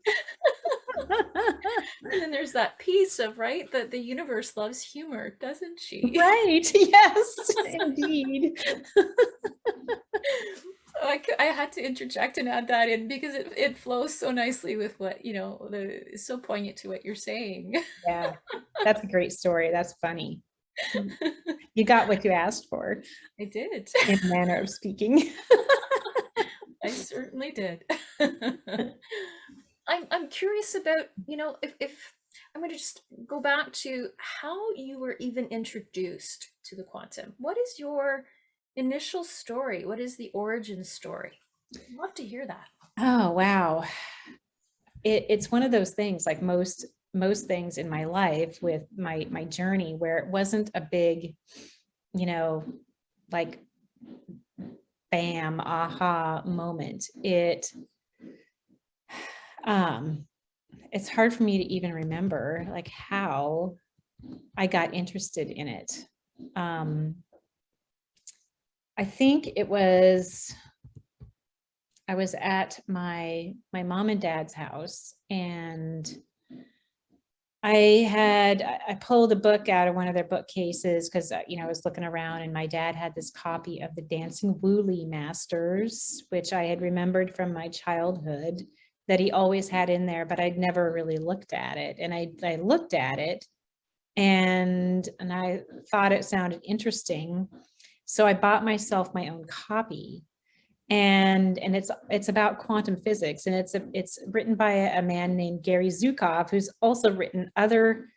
And then there's that piece of, right, that the universe loves humor, doesn't she? Right. Yes, indeed. So I had to interject and add that in because it flows so nicely with what, it's so poignant to what you're saying. Yeah, that's a great story. That's funny. You got what you asked for, I did. in a manner of speaking. I certainly did. I'm curious about, if I'm going to just go back to how you were even introduced to the quantum. What is your initial story? What is the origin story? I'd love to hear that. Oh, wow. It's one of those things, like most things in my life with my journey, where it wasn't a big, you know, like bam, aha moment. Um, it's hard for me to even remember like how I got interested in it. Um, I think I was at my mom and dad's house, and I pulled a book out of one of their bookcases because I was looking around, and my dad had this copy of the Dancing Woolley Masters, which I had remembered from my childhood that he always had in there, but I'd never really looked at it. And I looked at it, and I thought it sounded interesting. So I bought myself my own copy, and it's about quantum physics, and it's written by a man named Gary Zukov, who's also written other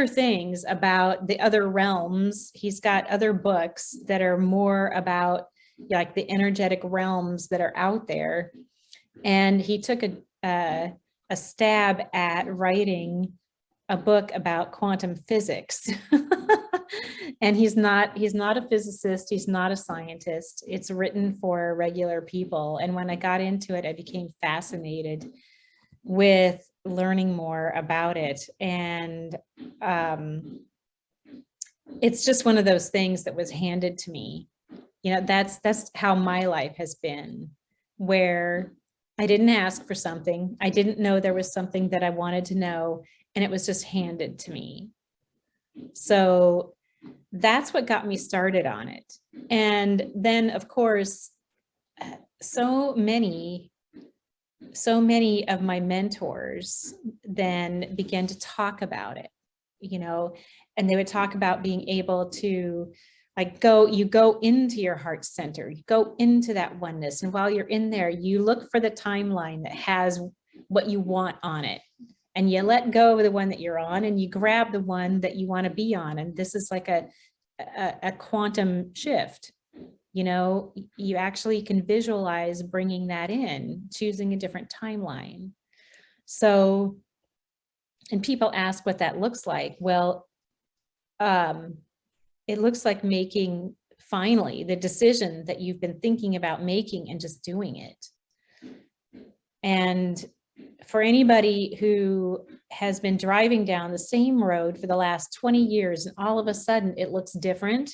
things about the other realms. He's got other books that are more about like the energetic realms that are out there, and he took a stab at writing a book about quantum physics. And he's not a physicist, he's not a scientist. It's written for regular people. And when I got into it, I became fascinated with learning more about it. And it's just one of those things that was handed to me. That's how my life has been, where I didn't ask for something. I didn't know there was something that I wanted to know, and it was just handed to me. So that's what got me started on it. And then, of course, so many of my mentors then began to talk about it, and they would talk about being able to like you go into your heart center, you go into that oneness. And while you're in there, you look for the timeline that has what you want on it. And you let go of the one that you're on, and you grab the one that you want to be on. And this is like a quantum shift. You actually can visualize bringing that in, choosing a different timeline. So, and people ask what that looks like. Well, it looks like making finally the decision that you've been thinking about making and just doing it. And for anybody who has been driving down the same road for the last 20 years, and all of a sudden it looks different,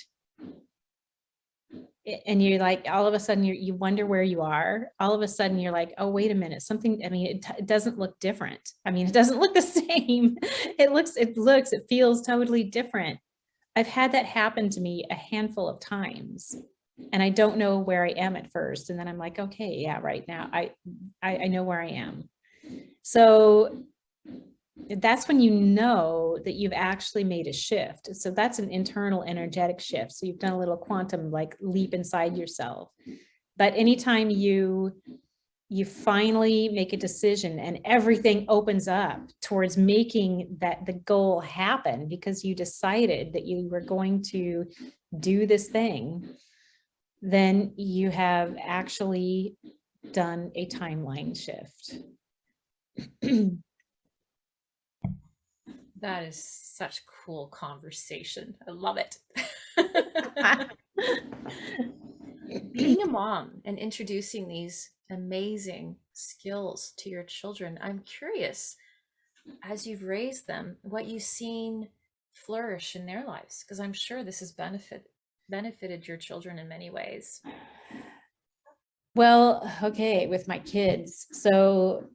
and you're like, all of a sudden you wonder where you are. All of a sudden you're like, oh, wait a minute, it doesn't look different. It doesn't look the same. It feels totally different. I've had that happen to me a handful of times, and I don't know where I am at first. And then I'm like, okay, yeah, right now I know where I am. So that's when you know that you've actually made a shift. So that's an internal energetic shift. So you've done a little quantum like leap inside yourself. But anytime you finally make a decision and everything opens up towards making the goal happen, because you decided that you were going to do this thing, then you have actually done a timeline shift. That is such cool conversation. I love it. Being a mom and introducing these amazing skills to your children, I'm curious, as you've raised them, what you've seen flourish in their lives, because I'm sure this has benefited your children in many ways. Well, okay, with my kids. So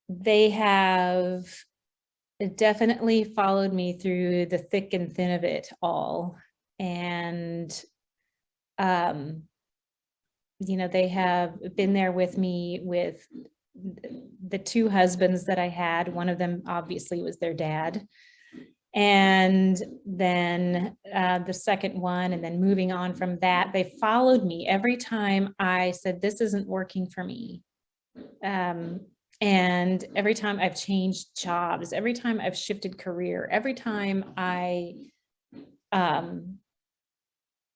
they have definitely followed me through the thick and thin of it all. And, they have been there with me with the two husbands that I had. One of them obviously was their dad. And then the second one, and then moving on from that, they followed me every time I said, this isn't working for me. Um, and every time I've changed jobs, every time I've shifted career, every time I um,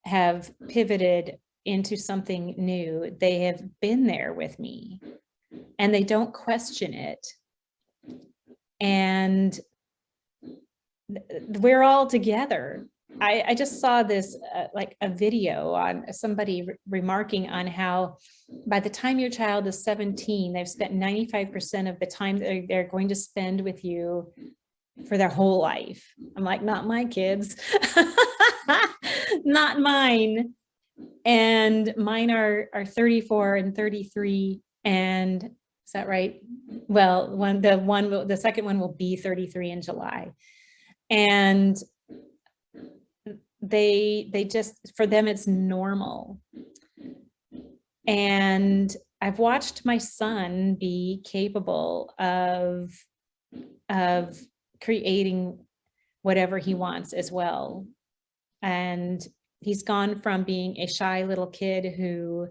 have pivoted into something new, they have been there with me and they don't question it. And we're all together. I just saw this like a video on somebody remarking on how by the time your child is 17, they've spent 95% of the time they're going to spend with you for their whole life. I'm like, not my kids, not mine. And mine are 34 and 33. And is that right? Well, the second one will be 33 in July. And they just, for them, it's normal. And I've watched my son be capable of creating whatever he wants as well. And he's gone from being a shy little kid who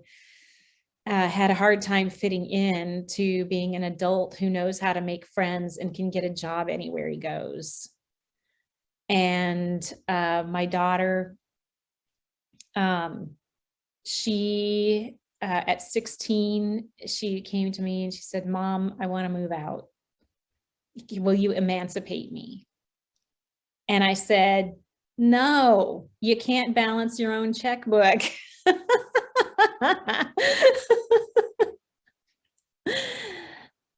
had a hard time fitting in to being an adult who knows how to make friends and can get a job anywhere he goes. And my daughter, she at 16, she came to me and she said, Mom, I want to move out. Will you emancipate me? And I said, no, you can't balance your own checkbook.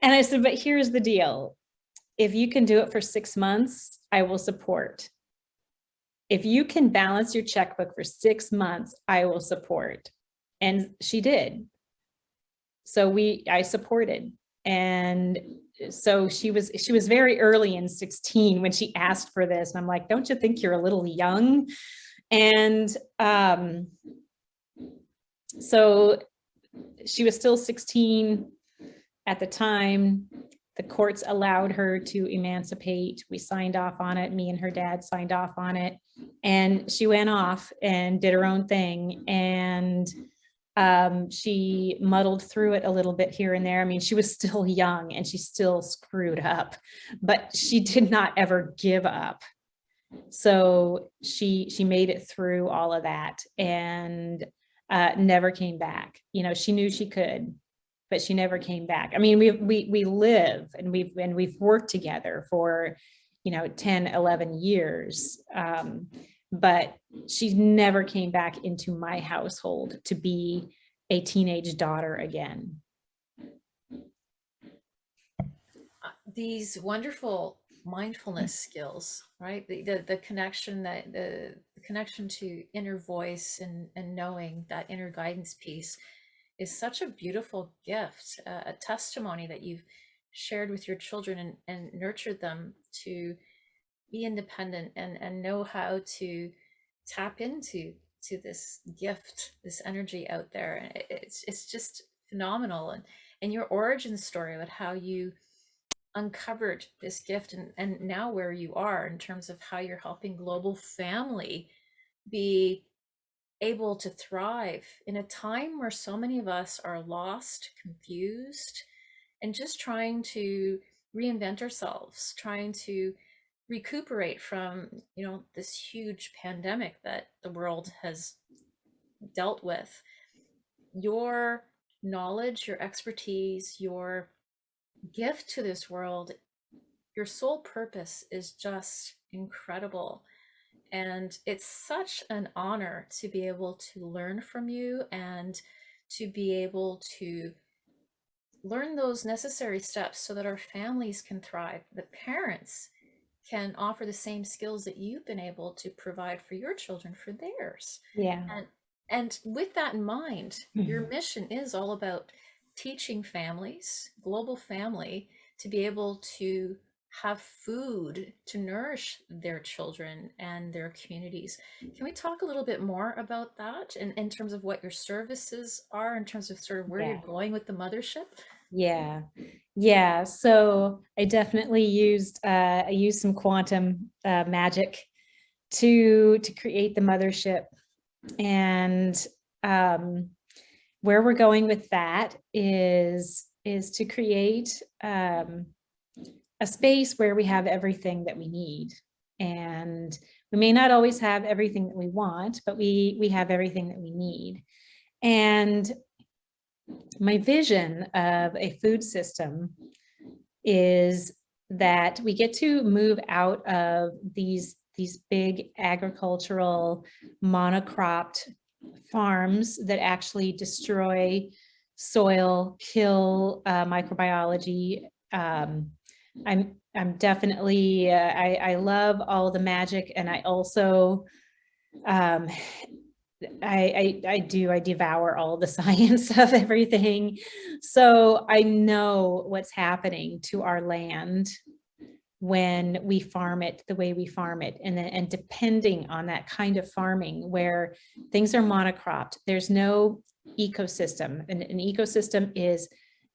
And I said, but here's the deal. If you can do it for 6 months, I will support. If you can balance your checkbook for 6 months, I will support. And she did. So I supported. And so she was very early in 16 when she asked for this. And I'm like, don't you think you're a little young? And so she was still 16 at the time. The courts allowed her to emancipate. We signed off on it. Me and her dad signed off on it. And she went off and did her own thing. And she muddled through it a little bit here and there. I mean, she was still young and she still screwed up, but she did not ever give up. So she made it through all of that and never came back. You know, she knew she could, but she never came back. I mean, we live and we've worked together for, 10, 11 years. But she never came back into my household to be a teenage daughter again. These wonderful mindfulness skills, right? The connection, that the connection to inner voice and knowing that inner guidance piece is such a beautiful gift, a testimony that you've shared with your children and nurtured them to be independent and know how to tap into this gift, this energy out there. And it's just phenomenal. And your origin story about how you uncovered this gift and now where you are in terms of how you're helping global family be able to thrive in a time where so many of us are lost, confused, and just trying to reinvent ourselves, trying to recuperate from, this huge pandemic that the world has dealt with. Your knowledge, your expertise, your gift to this world, your sole purpose is just incredible. And it's such an honor to be able to learn from you and to be able to learn those necessary steps so that our families can thrive, that parents can offer the same skills that you've been able to provide for your children for theirs. Yeah. And with that in mind, your mission is all about teaching families, global family, to be able to have food to nourish their children and their communities. Can we talk a little bit more about that in terms of what your services are, in terms of sort of where you're Yeah. going with the mothership? Yeah. Yeah. So I used some quantum magic to create the mothership. And um, where we're going with that is to create a space where we have everything that we need. And we may not always have everything that we want, but we have everything that we need. And my vision of a food system is that we get to move out of these big agricultural monocropped farms that actually destroy soil, kill microbiology. I'm definitely I love all the magic, and I also um, I devour all the science of everything. So I know what's happening to our land when we farm it the way we farm it. And depending on that kind of farming where things are monocropped, there's no ecosystem. And an ecosystem is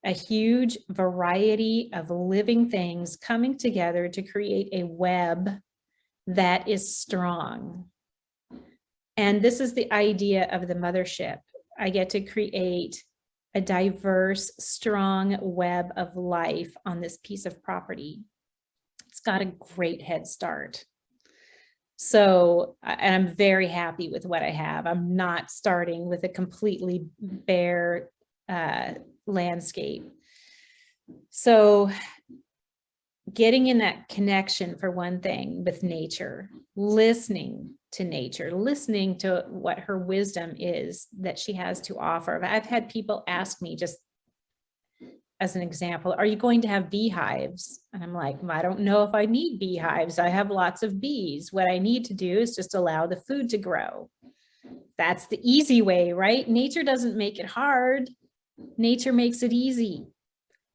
a huge variety of living things coming together to create a web that is strong. And this is the idea of the mothership. I get to create a diverse, strong web of life on this piece of property. It's got a great head start. So, and I'm very happy with what I have. I'm not starting with a completely bare landscape. So getting in that connection, for one thing, with nature, listening to nature, listening to what her wisdom is that she has to offer. I've had people ask me, just as an example, are you going to have beehives? And I'm like, I don't know if I need beehives. I have lots of bees. What I need to do is just allow the food to grow. That's the easy way, right? Nature doesn't make it hard. Nature makes it easy.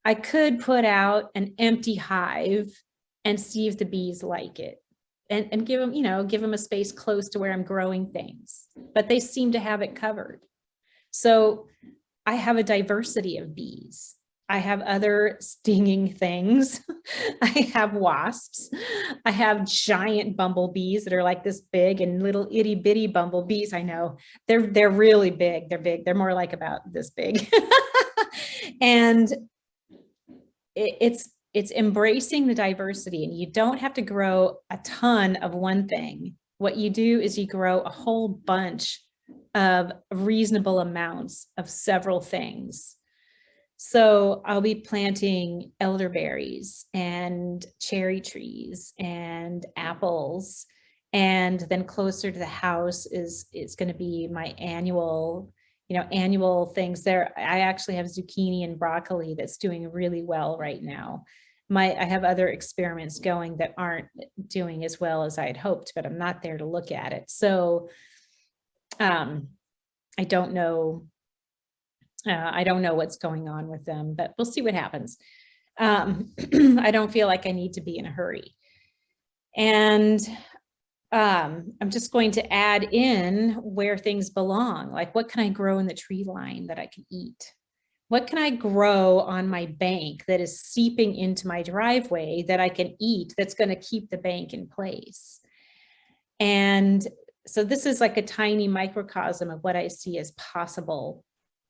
I could put out an empty hive and see if the bees like it, and give them, give them a space close to where I'm growing things, but they seem to have it covered. So I have a diversity of bees. I have other stinging things. I have wasps. I have giant bumblebees that are like this big, and little itty bitty bumblebees. I know they're really big. They're big. They're more like about this big. And it's embracing the diversity, and you don't have to grow a ton of one thing. What you do is you grow a whole bunch of reasonable amounts of several things. So I'll be planting elderberries and cherry trees and apples. And then closer to the house is going to be my annual things there. I actually have zucchini and broccoli that's doing really well right now. I have other experiments going that aren't doing as well as I had hoped, but I'm not there to look at it. So I don't know. I don't know what's going on with them, but we'll see what happens. I don't feel like I need to be in a hurry. And I'm just going to add in where things belong. Like, what can I grow in the tree line that I can eat? What can I grow on my bank that is seeping into my driveway that I can eat that's going to keep the bank in place? And so this is like a tiny microcosm of what I see as possible.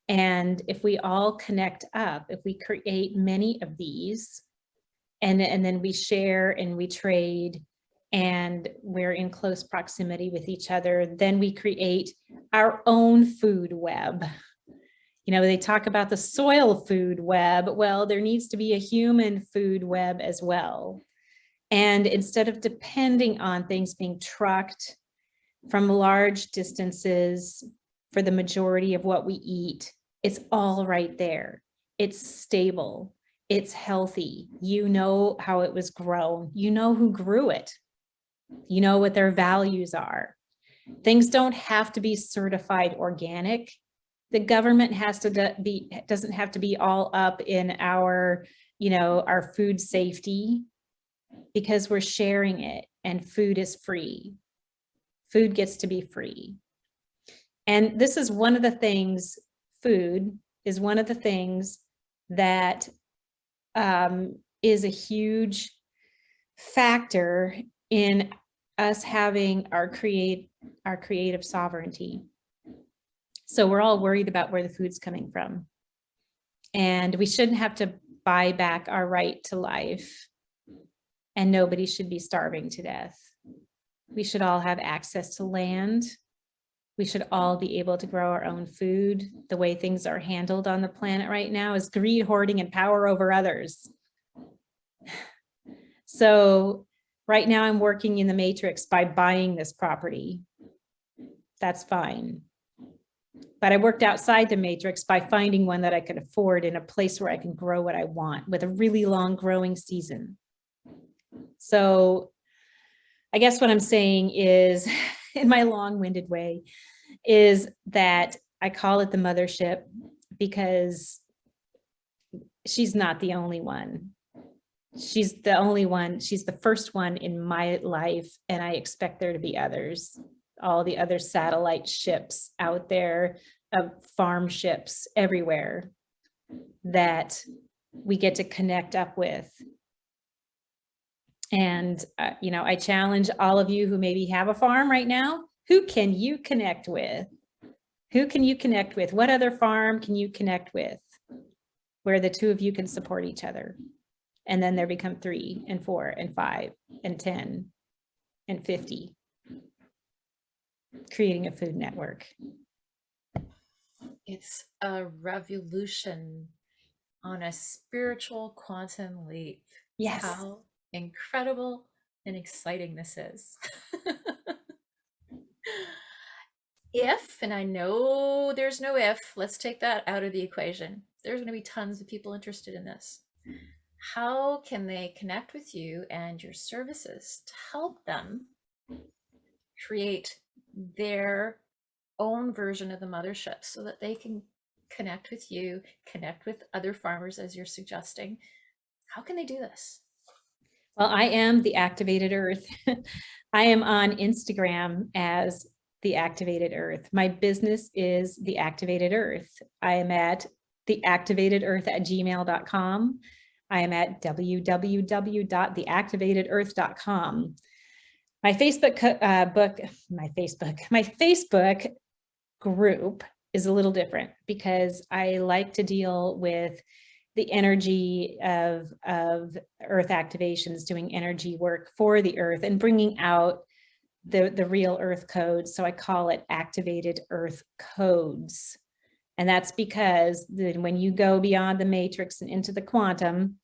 And if we all connect up, if we create many of these, and then we share and we trade, and we're in close proximity with each other, then we create our own food web. They talk about the soil food web. Well, there needs to be a human food web as well. And instead of depending on things being trucked from large distances for the majority of what we eat, it's all right there. It's stable. It's healthy. You know how it was grown. You know who grew it. You know what their values are. Things don't have to be certified organic. The government doesn't have to be all up in our food safety, because we're sharing it, and food is free. Food gets to be free. And this is one of the things, food is one of the things that is a huge factor in us having our creative sovereignty. So we're all worried about where the food's coming from. And we shouldn't have to buy back our right to life. And nobody should be starving to death. We should all have access to land. We should all be able to grow our own food. The way things are handled on the planet right now is greed, hoarding, and power over others. So right now I'm working in the matrix by buying this property. That's fine. But I worked outside the matrix by finding one that I could afford in a place where I can grow what I want with a really long growing season. So I guess what I'm saying is, in my long-winded way, is that I call it the mothership because she's not the only one. She's the only one. She's the first one in my life, and I expect there to be others. All the other satellite ships out there, farm ships everywhere that we get to connect up with. And, I challenge all of you who maybe have a farm right now. Who can you connect with? Who can you connect with? What other farm can you connect with where the two of you can support each other? And then there become 3 and 4 and 5 and 10 and 50, creating a food network. It's a revolution on a spiritual quantum leap. Yes. How incredible and exciting this is. If, and I know there's no if, let's take that out of the equation. There's going to be tons of people interested in this. How can they connect with you and your services to help them create their own version of the mothership so that they can connect with you, connect with other farmers as you're suggesting? How can they do this? Well, I am the Activated Earth. I am on Instagram as the Activated Earth. My business is the Activated Earth. I am at theactivatedearth@gmail.com. I am at www.theactivatedearth.com. My Facebook group is a little different because I like to deal with the energy of earth activations, doing energy work for the earth and bringing out the real earth codes. So I call it Activated Earth Codes. And that's because when you go beyond the matrix and into the quantum,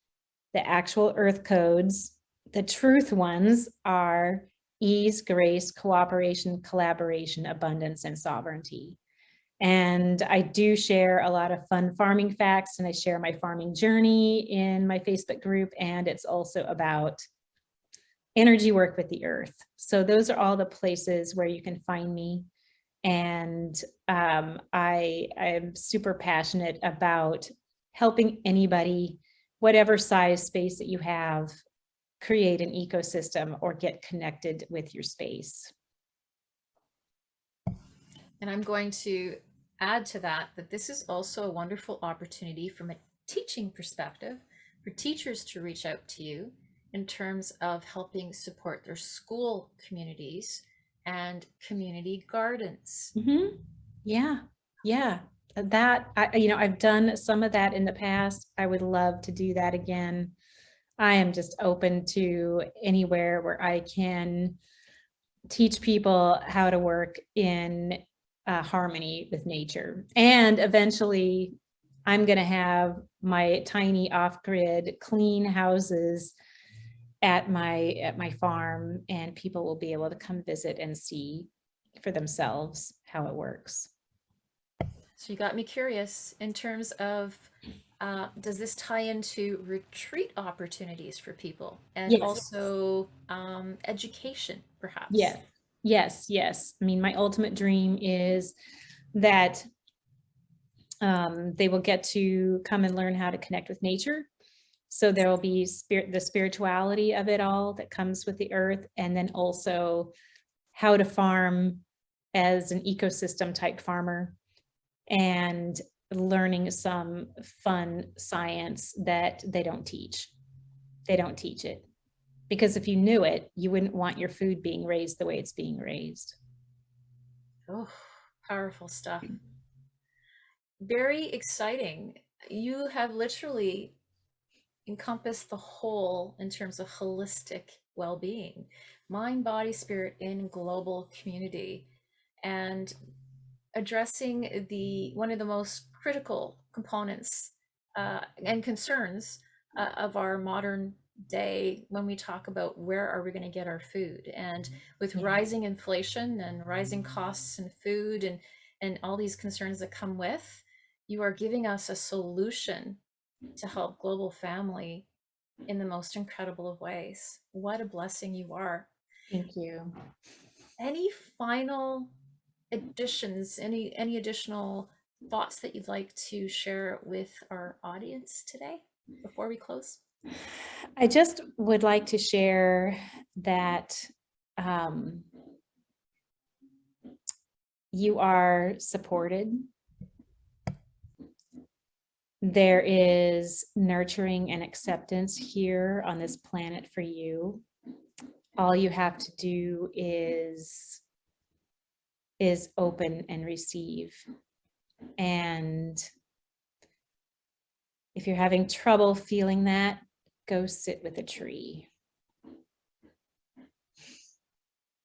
the actual earth codes, the truth ones, are ease, grace, cooperation, collaboration, abundance, and sovereignty. And I do share a lot of fun farming facts, and I share my farming journey in my Facebook group. And it's also about energy work with the earth. So those are all the places where you can find me. And I am super passionate about helping anybody, whatever size space that you have, create an ecosystem or get connected with your space. And I'm going to add to that this is also a wonderful opportunity from a teaching perspective for teachers to reach out to you in terms of helping support their school communities and community gardens. Mm-hmm. Yeah. That I've done some of that in the past. I would love to do that again. I am just open to anywhere where I can teach people how to work in harmony with nature. And eventually I'm going to have my tiny off-grid clean houses at my farm, and people will be able to come visit and see for themselves how it works. So you got me curious in terms of does this tie into retreat opportunities for people and Yes. also education, perhaps? Yes. I mean, my ultimate dream is that they will get to come and learn how to connect with nature. So there will be the spirituality of it all that comes with the earth, and then also how to farm as an ecosystem type farmer, and learning some fun science that they don't teach. They don't teach it. Because if you knew it, you wouldn't want your food being raised the way it's being raised. Oh, powerful stuff. Very exciting. You have literally encompassed the whole in terms of holistic well-being, mind, body, spirit in global community, and addressing the one of the most critical components and concerns of our modern day when we talk about where are we going to get our food, and with Yeah. rising inflation and rising costs in food and all these concerns that come with, you are giving us a solution to help global family in the most incredible of ways. What a blessing you are. Thank you. Any final additions, any additional thoughts that you'd like to share with our audience today before we close? I just would like to share that um, you are supported. There is nurturing and acceptance here on this planet for you. All you have to do is open and receive. And if you're having trouble feeling that, go sit with a tree.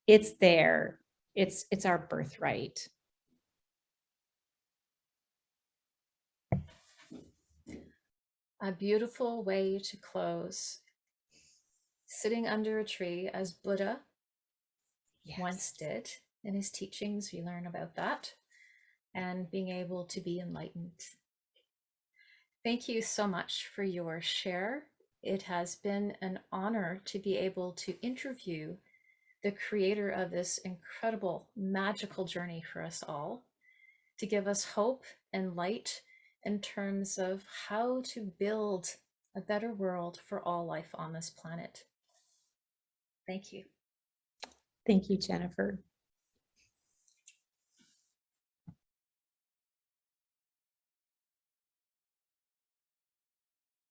It's there. It's our birthright. A beautiful way to close. Sitting under a tree, as Buddha once Yes. did in his teachings, we learn about that, and being able to be enlightened. Thank you so much for your share. It has been an honor to be able to interview the creator of this incredible, magical journey for us all, to give us hope and light in terms of how to build a better world for all life on this planet. Thank you. Thank you, Jennifer.